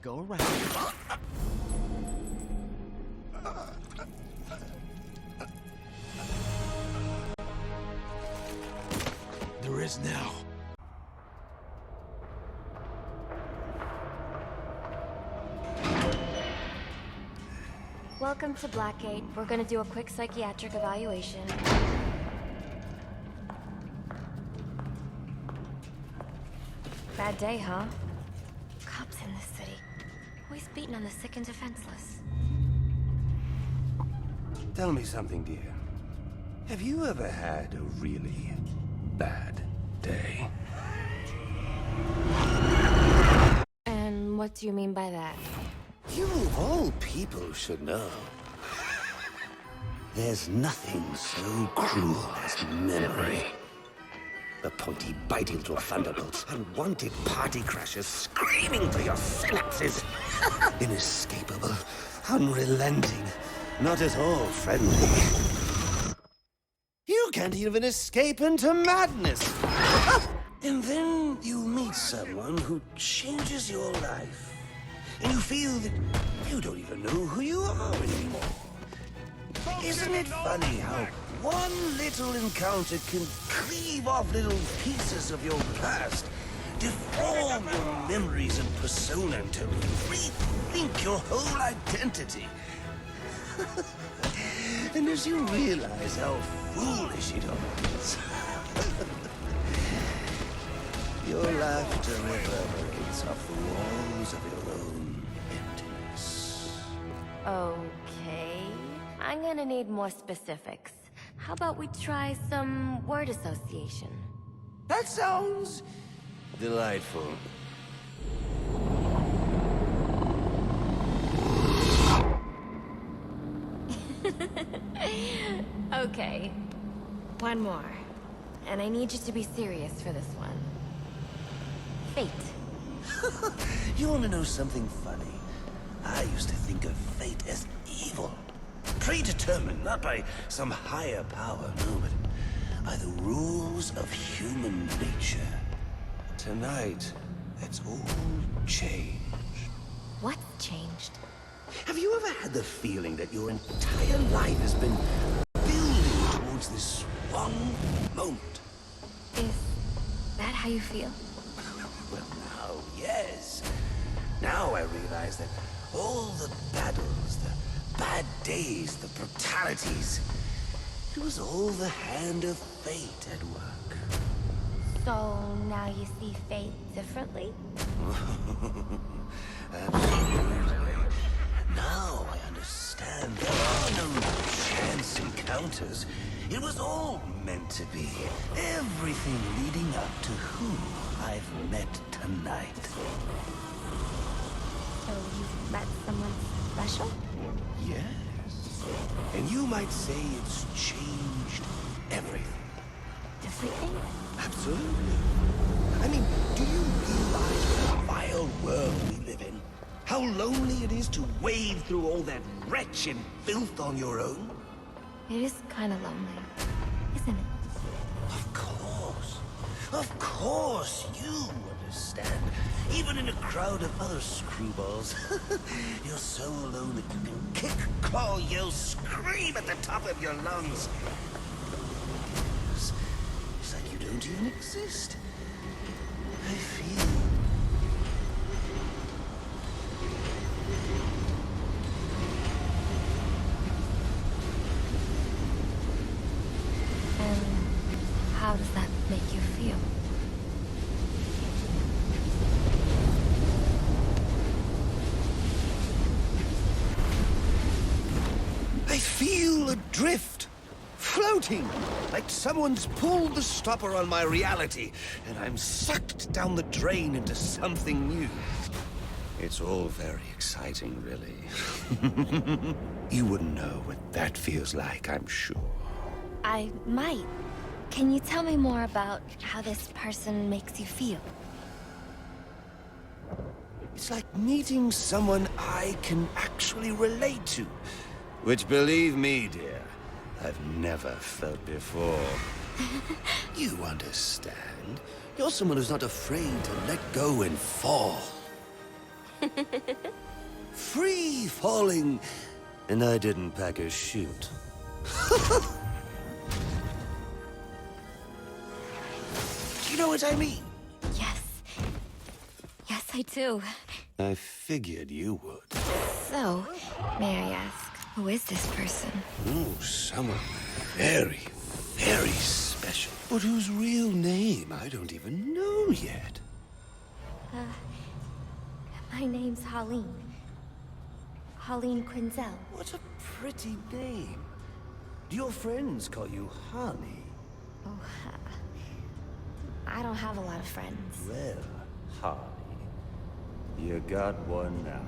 go around. There is now. Welcome to Blackgate. We're gonna do a quick psychiatric evaluation. Bad day, huh? Cops in this city. Always beating on the sick and defenseless. Tell me something, dear. Have you ever had a really bad day? And what do you mean by that? You of all people should know. There's nothing so cruel as memory. The pointy biting through thunderbolts, unwanted party crashes screaming through your synapses. Inescapable, unrelenting, not at all friendly. You can't even escape into madness. And then you meet someone who changes your life. And you feel that you don't even know who you are anymore. Isn't it funny how one little encounter can cleave off little pieces of your past, deform your memories and persona until you rethink your whole identity? And as you realize how foolish it all is, your laughter reverberates off the walls of your own emptiness. Okay. I'm gonna need more specifics. How about we try some word association? That sounds delightful. Okay. One more. And I need you to be serious for this one. Fate. You want to know something funny? I used to think of fate as evil. Predetermined, not by some higher power, no, but by the rules of human nature. Tonight, that's all changed. What's changed? Have you ever had the feeling that your entire life has been building towards this one moment? Is that how you feel? Well, now, yes. Now I realize that all the battles, the bad days, the brutalities, it was all the hand of fate at work. So now you see fate differently? Absolutely. Now I understand there are no chance encounters. It was all meant to be. Everything leading up to who I've met tonight. So you've met someone special? Yes. And you might say it's changed everything. Everything? Absolutely. I mean, do you realize what a vile world we live in? How lonely it is to wade through all that wretched filth on your own? It is kind of lonely, isn't it? Of course. Of course, you understand. Even in a crowd of other screwballs, you're so alone that you can kick, claw, yell, scream at the top of your lungs. It's like you don't even exist. I feel... And how does that make you feel? I feel adrift, floating, like someone's pulled the stopper on my reality, and I'm sucked down the drain into something new. It's all very exciting, really. You wouldn't know what that feels like, I'm sure. I might. Can you tell me more about how this person makes you feel? It's like meeting someone I can actually relate to. Which, believe me, dear, I've never felt before. You understand? You're someone who's not afraid to let go and fall. Free falling, and I didn't pack a chute. You know what I mean? Yes. Yes, I do. I figured you would. So, may I ask, who is this person? Oh, someone very, very special. But whose real name I don't even know yet. My name's Harleen. Harleen Quinzel. What a pretty name. Do your friends call you Harley? Oh, I don't have a lot of friends. Well, Harley, you got one now.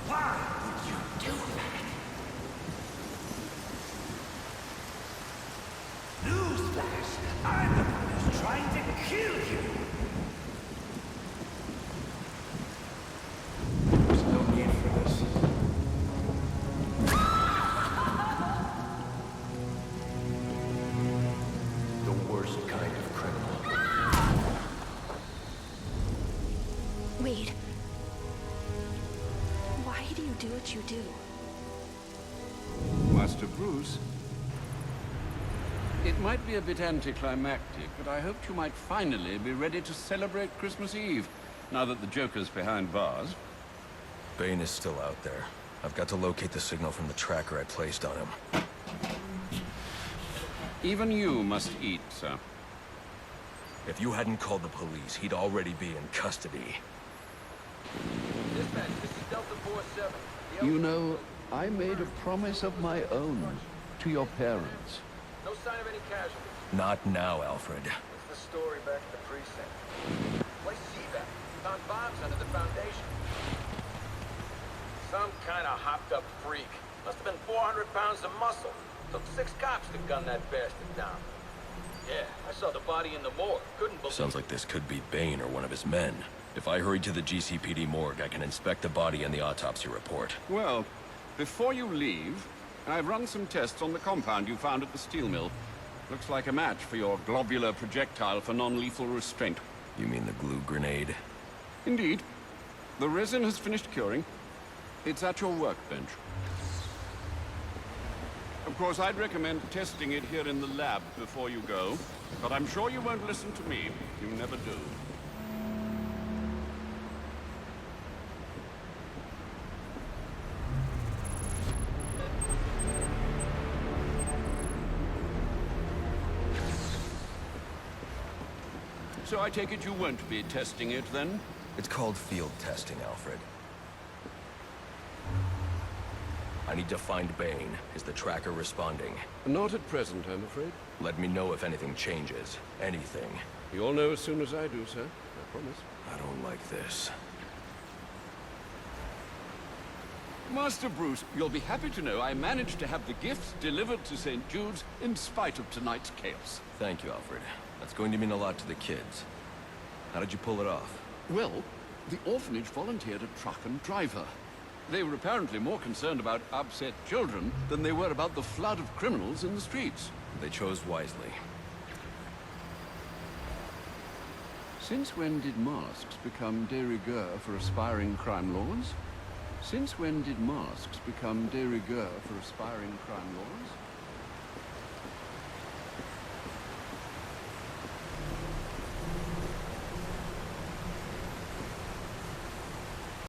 Why would you do that? Newsflash! I'm the one who's trying to kill you! There's no need for this. The worst kind of criminal. Wait. Why do you do what you do? Master Bruce, it might be a bit anticlimactic, but I hoped you might finally be ready to celebrate Christmas Eve, now that the Joker's behind bars. Bane is still out there. I've got to locate the signal from the tracker I placed on him. Even you must eat, sir. If you hadn't called the police, he'd already be in custody. Dispatch, this is Delta 47. You know, I made a promise of my own to your parents. No sign of any casualties. Not now, Alfred. What's the story back at the precinct? Place CVAC. Found bombs under the foundation. Some kind of hopped-up freak. Must have been 400 pounds of muscle. Took 6 cops to gun that bastard down. Yeah, I saw the body in the morgue. Couldn't believe Sounds like this could be Bane or one of his men. If I hurry to the GCPD morgue, I can inspect the body and the autopsy report. Well, before you leave, I've run some tests on the compound you found at the steel mill. Looks like a match for your globular projectile for non-lethal restraint. You mean the glue grenade? Indeed. The resin has finished curing. It's at your workbench. Of course, I'd recommend testing it here in the lab before you go, but I'm sure you won't listen to me. You never do. So I take it you won't be testing it, then? It's called field testing, Alfred. I need to find Bane. Is the tracker responding? Not at present, I'm afraid. Let me know if anything changes. Anything. You'll know as soon as I do, sir. I promise. I don't like this. Master Bruce, you'll be happy to know I managed to have the gifts delivered to St. Jude's in spite of tonight's chaos. Thank you, Alfred. That's going to mean a lot to the kids. How did you pull it off? Well, the orphanage volunteered a truck and driver. They were apparently more concerned about upset children than they were about the flood of criminals in the streets. They chose wisely. Since when did masks become de rigueur for aspiring crime lords? Since when did masks become de rigueur for aspiring crime lords?